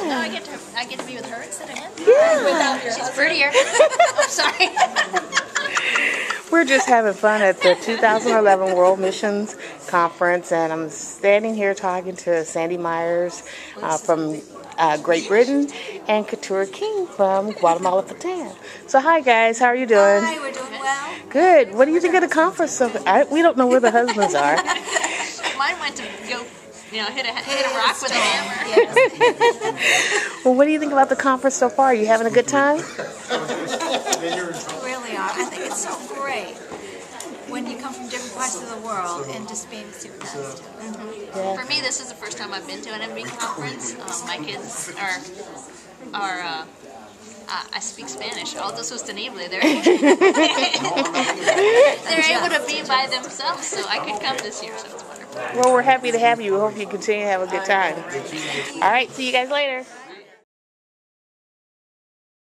No, I get to be with her instead of him. Yeah. Without your She's prettier. I'm sorry. We're just having fun at the 2011 World Missions Conference, and I'm standing here talking to Sandy Myers from Great Britain and Couture King from Guatemala Patan. So hi guys, how are you doing? Hi, we're doing well. Good. What do you think of the conference? We don't know where the husbands are. Mine went to go, hit a rock with a hammer. Yes. Well, what do you think about the conference so far? Are you having a good time? We really are. I think it's so great when you come from different parts of the world and just being supervised. Yeah. For me, this is the first time I've been to an MB conference. My kids are I speak Spanish. All this was Tenible. They're able to be by themselves, so I could come this year, so it's wonderful. Well, we're happy to have you. We hope you continue to have a good time. All right, see you guys later.